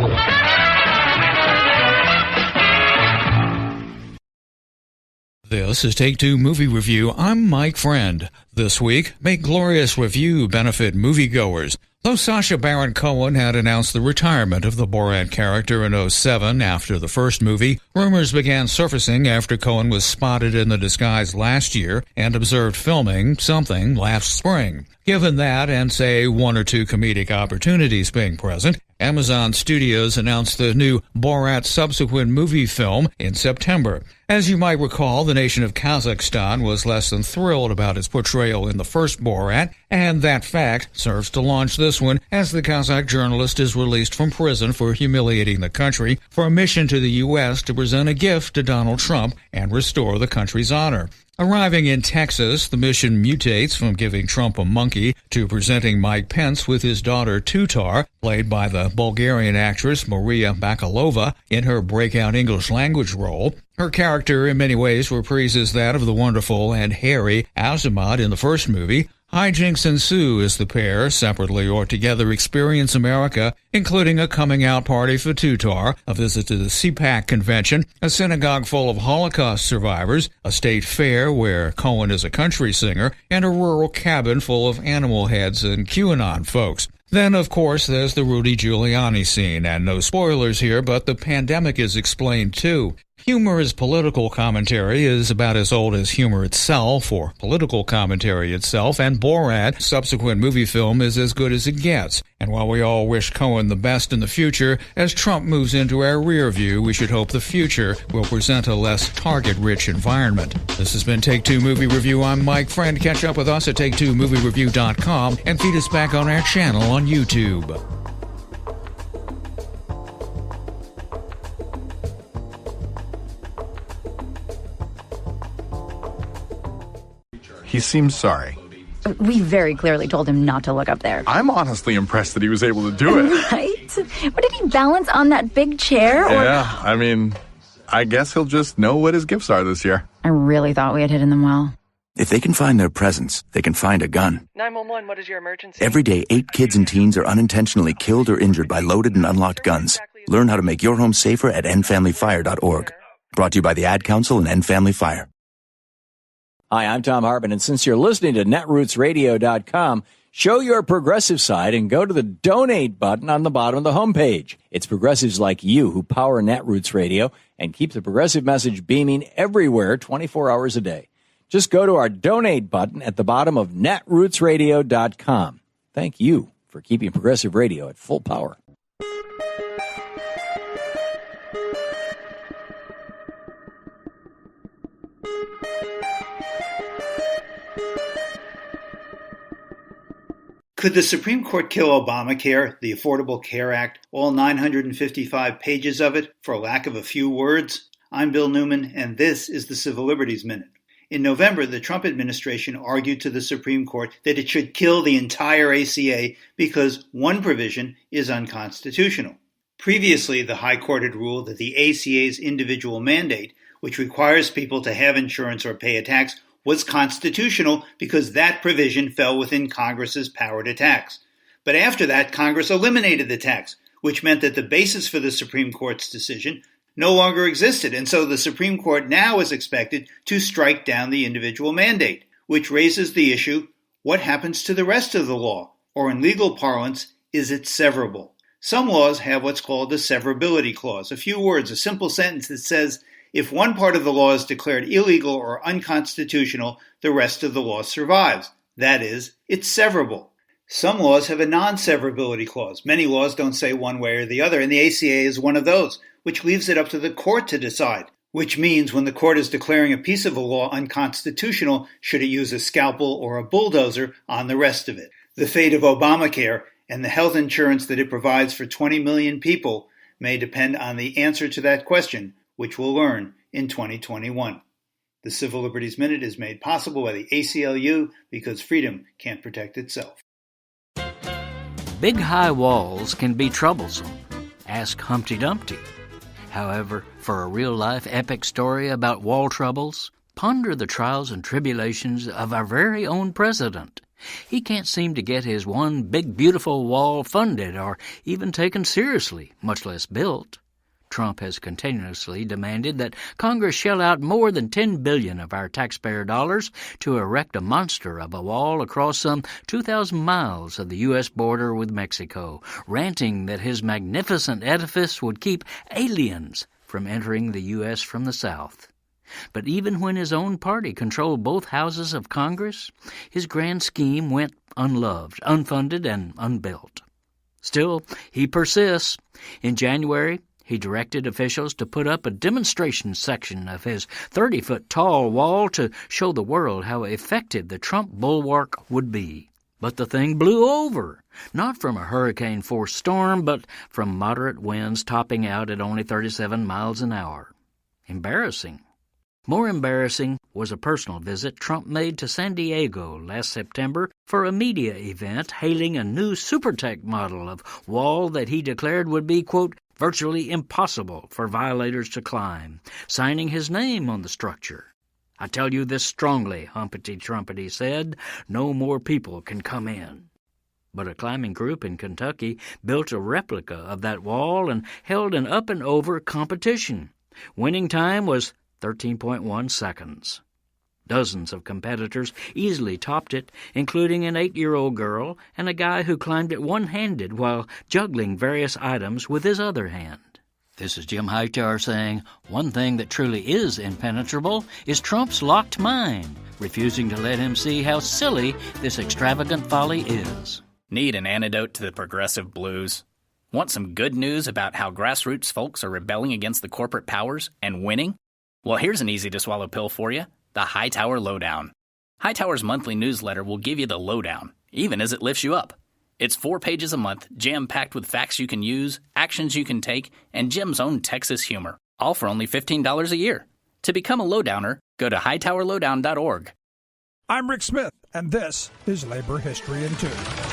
O: This is Take Two Movie Review. I'm Mike Friend. This week, Make Glorious Review benefit moviegoers. Though Sacha Baron Cohen had announced the retirement of the Borat character in 2007 after the first movie, rumors began surfacing after Cohen was spotted in the disguise last year and observed filming something last spring. Given that and, say, one or two comedic opportunities being present, Amazon Studios announced the new Borat subsequent movie film in September. As you might recall, the nation of Kazakhstan was less than thrilled about its portrayal in the first Borat, and that fact serves to launch this one as the Kazakh journalist is released from prison for humiliating the country for a mission to the U.S. to present a gift to Donald Trump and restore the country's honor. Arriving in Texas, the mission mutates from giving Trump a monkey to presenting Mike Pence with his daughter Tutar, played by the Bulgarian actress Maria Bakalova in her breakout English language role. Her character in many ways reprises that of the wonderful and hairy Asimov in the first movie. Hijinks ensue as the pair, separately or together, experience America, including a coming-out party for Tutar, a visit to the CPAC convention, a synagogue full of Holocaust survivors, a state fair where Cohen is a country singer, and a rural cabin full of animal heads and QAnon folks. Then, of course, there's the Rudy Giuliani scene, and no spoilers here, but the pandemic is explained too. Humor as political commentary is about as old as humor itself, or political commentary itself, and Borat, subsequent movie film, is as good as it gets. And while we all wish Cohen the best in the future, as Trump moves into our rear view, we should hope the future will present a less target-rich environment. This has been Take Two Movie Review. I'm Mike Friend. Catch up with us at TakeTwoMovieReview.com and feed us back on our channel on YouTube.
P: He seems sorry.
Q: We very clearly told him not to look up there.
P: I'm honestly impressed that he was able to do it.
Q: Right? But did he balance on that big chair?
P: Yeah, I mean, I guess he'll just know what his gifts are this year.
Q: I really thought we had hidden them well.
R: If they can find their presents, they can find a gun.
S: 911, what is your emergency?
R: Every day, 8 kids and teens are unintentionally killed or injured by loaded and unlocked guns. Learn how to make your home safer at endfamilyfire.org. Brought to you by the Ad Council and End Family Fire.
T: Hi, I'm Tom Hartman, and since you're listening to netrootsradio.com, show your progressive side and go to the donate button on the bottom of the homepage. It's progressives like you who power Netroots Radio and keep the progressive message beaming everywhere 24 hours a day. Just go to our donate button at the bottom of netrootsradio.com. Thank you for keeping progressive radio at full power.
U: Could the Supreme Court kill Obamacare, the Affordable Care Act, all 955 pages of it, for lack of a few words? I'm Bill Newman, and this is the Civil Liberties Minute. In November, the Trump administration argued to the Supreme Court that it should kill the entire ACA because one provision is unconstitutional. Previously, the High Court had ruled that the ACA's individual mandate, which requires people to have insurance or pay a tax, was constitutional because that provision fell within Congress's power to tax. But after that, Congress eliminated the tax, which meant that the basis for the Supreme Court's decision no longer existed, and so the Supreme Court now is expected to strike down the individual mandate, which raises the issue, what happens to the rest of the law? Or in legal parlance, is it severable? Some laws have what's called a severability clause, a few words, a simple sentence that says, if one part of the law is declared illegal or unconstitutional, the rest of the law survives. That is, it's severable. Some laws have a non-severability clause. Many laws don't say one way or the other, and the ACA is one of those, which leaves it up to the court to decide, which means when the court is declaring a piece of a law unconstitutional, should it use a scalpel or a bulldozer on the rest of it? The fate of Obamacare and the health insurance that it provides for 20 million people may depend on the answer to that question, which we'll learn in 2021. The Civil Liberties Minute is made possible by the ACLU because freedom can't protect itself.
V: Big high walls can be troublesome. Ask Humpty Dumpty. However, for a real-life epic story about wall troubles, ponder the trials and tribulations of our very own president. He can't seem to get his one big beautiful wall funded or even taken seriously, much less built. Trump has continuously demanded that Congress shell out more than $10 billion of our taxpayer dollars to erect a monster of a wall across some 2,000 miles of the U.S. border with Mexico, ranting that his magnificent edifice would keep aliens from entering the U.S. from the south. But even when his own party controlled both houses of Congress, his grand scheme went unloved, unfunded, and unbuilt. Still, he persists. In January, he directed officials to put up a demonstration section of his 30-foot-tall wall to show the world how effective the Trump bulwark would be. But the thing blew over, not from a hurricane-force storm, but from moderate winds topping out at only 37 miles an hour. Embarrassing. More embarrassing was a personal visit Trump made to San Diego last September for a media event hailing a new SuperTech model of wall that he declared would be, quote, virtually impossible for violators to climb, signing his name on the structure. I tell you this strongly, Humpty Trumpety said, no more people can come in. But a climbing group in Kentucky built a replica of that wall and held an up-and-over competition. Winning time was 13.1 seconds. Dozens of competitors easily topped it, including an 8-year-old girl and a guy who climbed it one-handed while juggling various items with his other hand. This is Jim Hightower saying, one thing that truly is impenetrable is Trump's locked mind, refusing to let him see how silly this extravagant folly is.
W: Need an antidote to the progressive blues? Want some good news about how grassroots folks are rebelling against the corporate powers and winning? Well, here's an easy-to-swallow pill for you. The Hightower Lowdown. Hightower's monthly newsletter will give you the lowdown, even as it lifts you up. It's 4 pages a month, jam-packed with facts you can use, actions you can take, and Jim's own Texas humor, all for only $15 a year. To become a lowdowner, go to hightowerlowdown.org.
X: I'm Rick Smith, and this is Labor History in 2.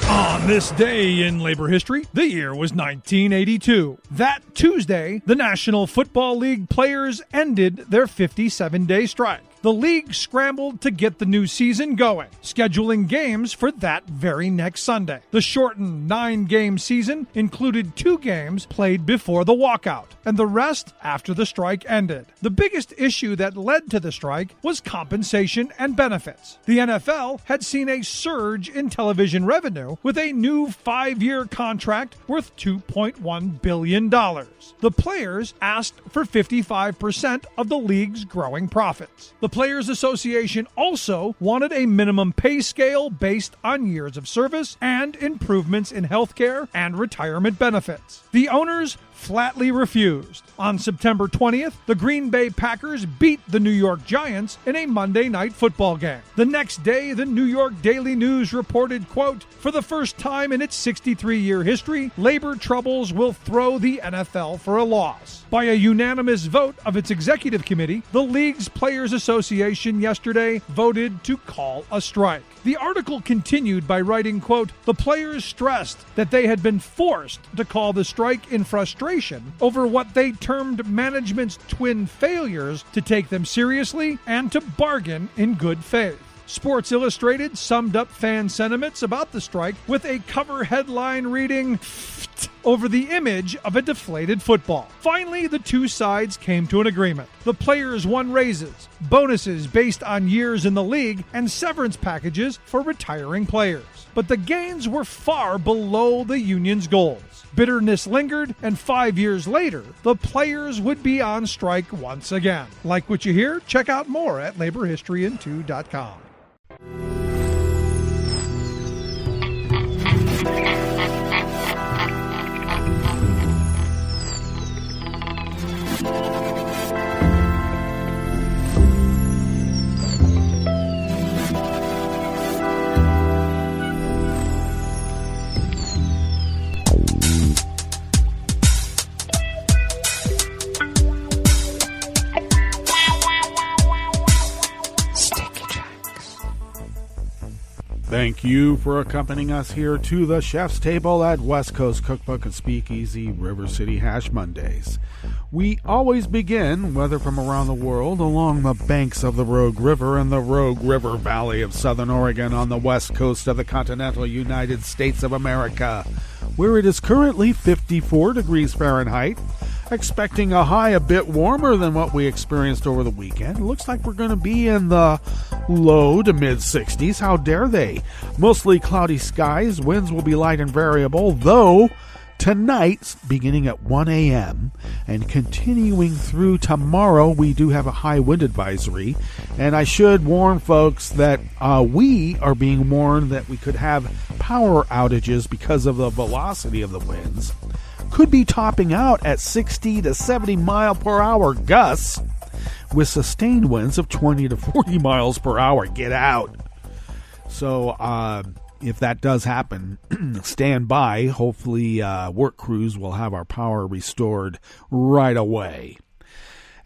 X: On this day in labor history, the year was 1982. That Tuesday, the National Football League players ended their 57-day strike. The the league scrambled to get the new season going, scheduling games for that very next Sunday. The shortened 9-game season included 2 games played before the walkout, and the rest after the strike ended. The biggest issue that led to the strike was compensation and benefits. The NFL had seen a surge in television revenue with a new 5-year contract worth $2.1 billion. The players asked for 55% of the league's growing profits. The Players Association also wanted a minimum pay scale based on years of service and improvements in health care and retirement benefits. The owners flatly refused. On September 20th, the Green Bay Packers beat the New York Giants in a Monday night football game. The next day, the New York Daily News reported, quote, "For the first time in its 63-year history, labor troubles will throw the NFL for a loss." By a unanimous vote of its executive committee, the league's Players Association yesterday voted to call a strike. The article continued by writing, quote, "The players stressed that they had been forced to call the strike in frustration over what they termed management's twin failures to take them seriously and to bargain in good faith." Sports Illustrated summed up fan sentiments about the strike with a cover headline reading, over the image of a deflated football. Finally, the two sides came to an agreement. The players won raises, bonuses based on years in the league, and severance packages for retiring players. But the gains were far below the union's goals. Bitterness lingered, and 5 years later, the players would be on strike once again. Like what you hear? Check out more at laborhistoryin2.com.
K: Thank you for accompanying us here to the chef's table at West Coast Cookbook and Speakeasy River City Hash Mondays. We always begin, whether from around the world, along the banks of the Rogue River and the Rogue River Valley of Southern Oregon on the west coast of the continental United States of America, where it is currently 54 degrees Fahrenheit, expecting a high a bit warmer than what we experienced over the weekend. Looks like we're going to be in the low to mid-60s. How dare they? Mostly cloudy skies. Winds will be light and variable, though tonight, beginning at 1 a.m. and continuing through tomorrow, we do have a high wind advisory. And I should warn folks that we are being warned that we could have power outages because of the velocity of the winds. Could be topping out at 60 to 70 mile per hour gusts with sustained winds of 20 to 40 miles per hour. Get out. So if that does happen, stand by. Hopefully work crews will have our power restored right away.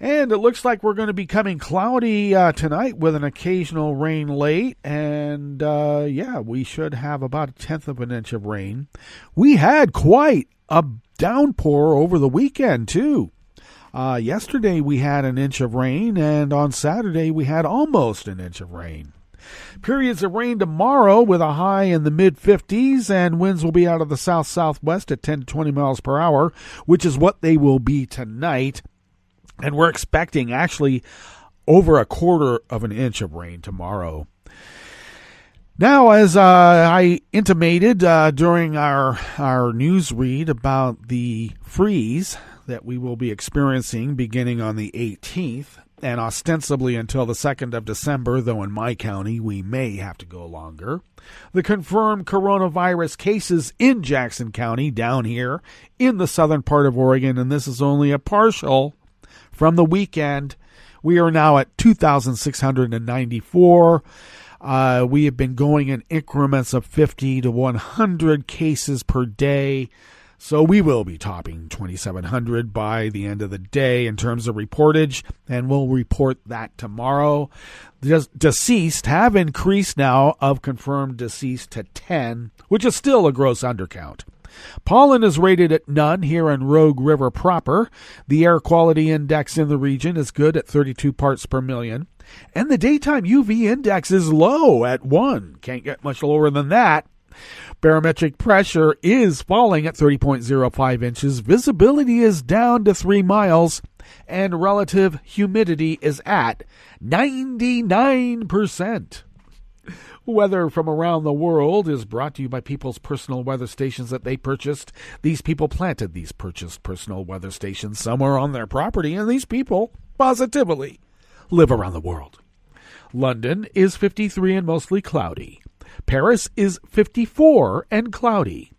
K: And it looks like we're going to be coming cloudy tonight with an occasional rain late. And we should have about 1/10 of an inch of rain. We had quite a downpour over the weekend too. Yesterday we had an inch of rain, and on Saturday we had almost an inch of rain. Periods of rain tomorrow with a high in the mid-50s, and winds will be out of the south-southwest at 10 to 20 miles per hour, which is what they will be tonight. And we're expecting actually over 1/4 of an inch of rain tomorrow. Now, as I intimated during our news read about the freeze that we will be experiencing beginning on the 18th and ostensibly until the 2nd of December, though in my county we may have to go longer, the confirmed coronavirus cases in Jackson County down here in the southern part of Oregon, and this is only a partial from the weekend, we are now at 2,694. We have been going in increments of 50 to 100 cases per day. So we will be topping 2,700 by the end of the day in terms of reportage, and we'll report that tomorrow. The deceased have increased now of confirmed deceased to 10, which is still a gross undercount. Pollen is rated at none here in Rogue River proper. The air quality index in the region is good at 32 parts per million. And the daytime UV index is low at 1. Can't get much lower than that. Barometric pressure is falling at 30.05 inches. Visibility is down to 3 miles. And relative humidity is at 99%. Weather from around the world is brought to you by people's personal weather stations that they purchased. These people planted these purchased personal weather stations somewhere on their property, and these people positively live around the world. London is 53 and mostly cloudy. Paris is 54 and cloudy.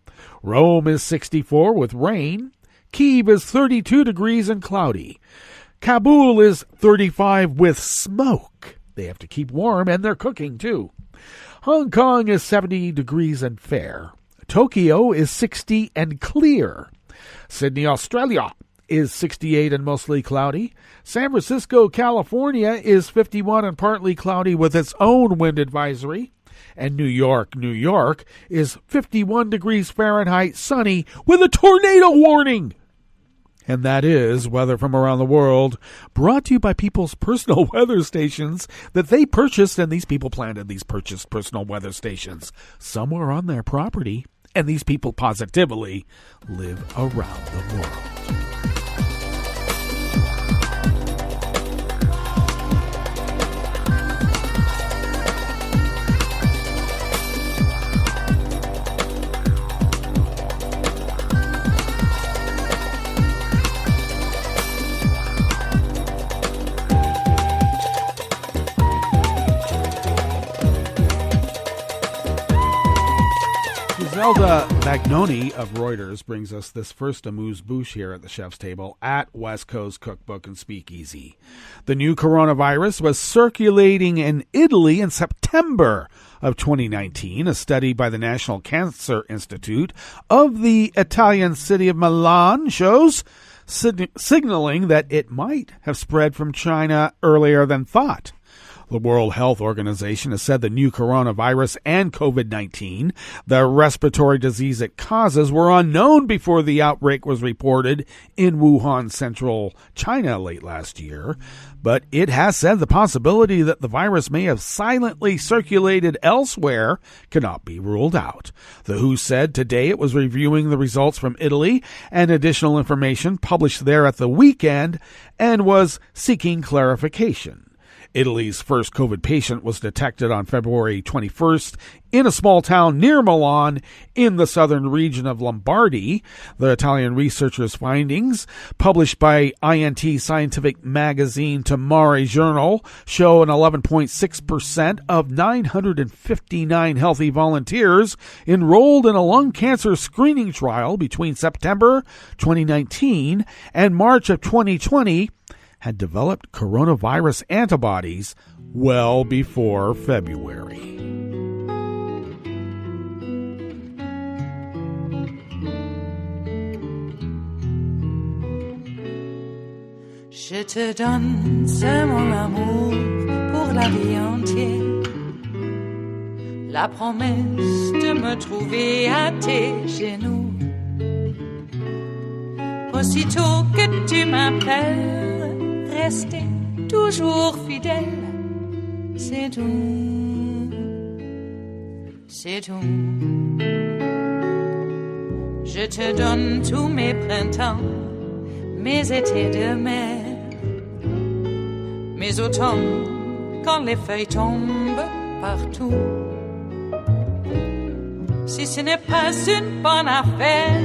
K: Rome is 64 with rain. Kyiv is 32 degrees and cloudy. Kabul is 35 with smoke. They have to keep warm, and they're cooking too. Hong Kong is 70 degrees and fair. Tokyo is 60 and clear. Sydney, Australia is 68 and mostly cloudy. San Francisco, California is 51 and partly cloudy with its own wind advisory. And New York, New York is 51 degrees Fahrenheit, sunny with a tornado warning. And that is weather from around the world, brought to you by people's personal weather stations that they purchased, and these people planted these purchased personal weather stations somewhere on their property, and these people positively live around the world. Zelda Magnoni of Reuters brings us this first amuse-bouche here at the chef's table at West Coast Cookbook and Speakeasy. The new coronavirus was circulating in Italy in September of 2019. A study by the National Cancer Institute of the Italian city of Milan shows signaling that it might have spread from China earlier than thought. The World Health Organization has said the new coronavirus and COVID-19, the respiratory disease it causes, were unknown before the outbreak was reported in Wuhan, central China late last year. But it has said the possibility that the virus may have silently circulated elsewhere cannot be ruled out. The WHO said today it was reviewing the results from Italy and additional information published there at the weekend and was seeking clarification. Italy's first COVID patient was detected on February 21st in a small town near Milan in the southern region of Lombardy. The Italian researchers' findings, published by INT Scientific Magazine Tomare Journal, show an 11.6% of 959 healthy volunteers enrolled in a lung cancer screening trial between September 2019 and March of 2020 had developed coronavirus antibodies well before February.
A: Je te donne c'est mon amour pour la vie entière. La promesse de me trouver à tes genoux. Aussitôt que tu m'appelles, rester toujours fidèle, c'est tout, c'est tout. Je te donne tous mes printemps, mes étés de mer, mes automnes quand les feuilles tombent partout. Si ce n'est pas une bonne affaire,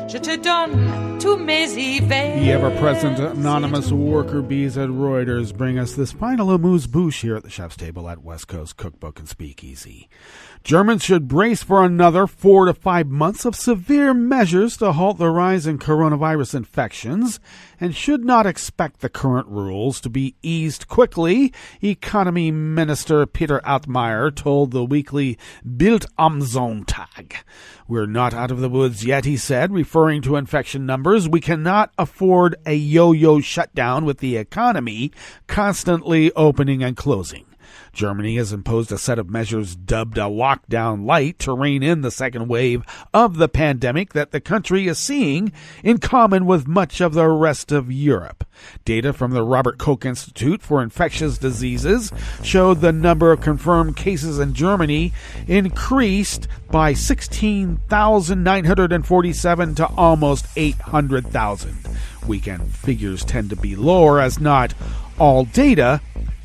A: je te donne tous mes hivers.
K: The ever-present anonymous worker bees at Reuters bring us this final amuse-bouche here at the chef's table at West Coast Cookbook and Speakeasy. Germans should brace for another 4 to 5 months of severe measures to halt the rise in coronavirus infections and should not expect the current rules to be eased quickly, Economy Minister Peter Altmaier told the weekly Bild am Sonntag. We're not out of the woods yet, he said, referring to infection numbers. We cannot afford a yo-yo shutdown with the economy constantly opening and closing. Germany has imposed a set of measures dubbed a lockdown light to rein in the second wave of the pandemic that the country is seeing, in common with much of the rest of Europe. Data from the Robert Koch Institute for Infectious Diseases showed the number of confirmed cases in Germany increased by 16,947 to almost 800,000. Weekend figures tend to be lower as not all data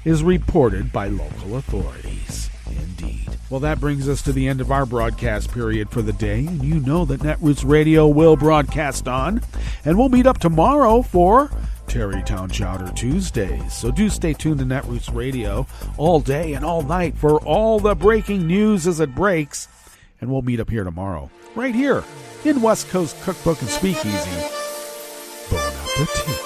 K: is reported by local authorities. Indeed. Well, that brings us to the end of our broadcast period for the day, and you know that Netroots Radio will broadcast on, and we'll meet up tomorrow for Terrytown Chowder Tuesdays. So do stay tuned to Netroots Radio all day and all night for all the breaking news as it breaks, and we'll meet up here tomorrow, right here in West Coast Cookbook and Speakeasy. Bon appetit.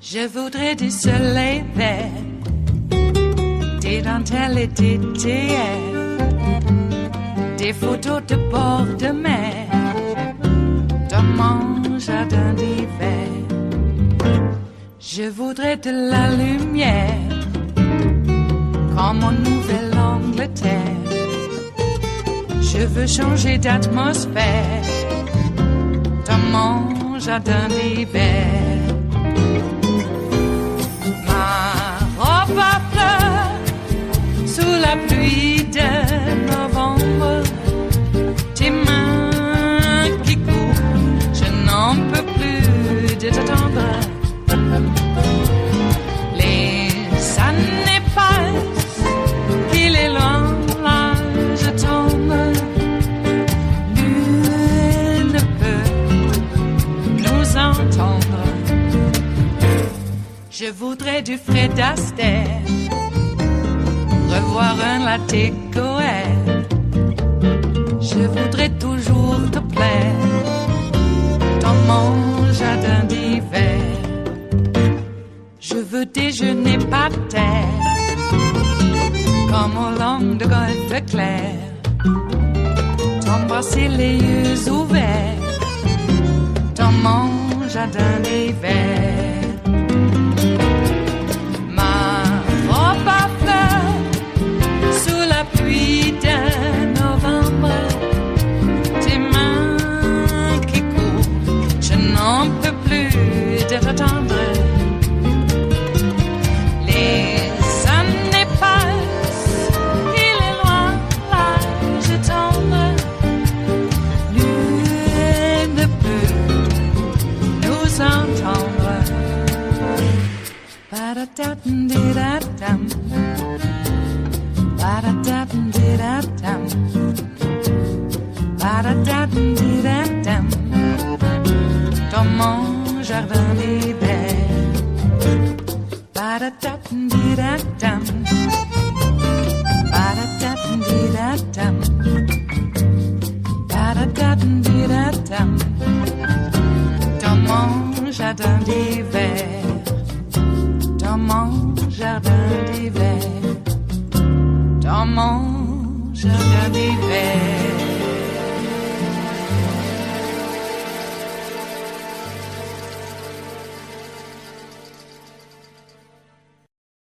A: Je voudrais du soleil vert, des dentelles et des théères, des photos de bord de mer, dans mon jardin d'hiver. Je voudrais de la lumière, comme en Nouvelle-Angleterre. Je veux changer d'atmosphère, dans mon jardin d'hiver. Pas fleur sous la pluie de novembre, tes mains qui courent, je n'en peux plus de t'attendre. Les années passent, qu'il est loin, là je tombe. Nul ne peut nous entendre. Je voudrais du Fred Astaire, revoir un latte Coër. Je voudrais toujours te plaire dans mon jardin d'hiver. Je veux déjeuner par terre, comme au long de golfe clair, t'embrasser les yeux ouverts dans mon jardin d'hiver. Pluie de novembre, tes mains qui courent, je n'en peux plus de t'attendre. Les années passent, il est loin, là je tombe. Nul ne peut nous entendre. Ba-da-da-dum-di-da-dum. Ba-da-da-dum-di-da-dum. Ba-da-da-dum-di-da-dum. Dans mon jardin d'hiver. Ba-da-da-dum-di-da-dum. Ba-da-da-dum-di-da-dum. Ba-da-da-dum-di-da-dum. Dans mon jardin d'hiver. Dans mon jardin d'hiver. Dans mon jardin d'hiver.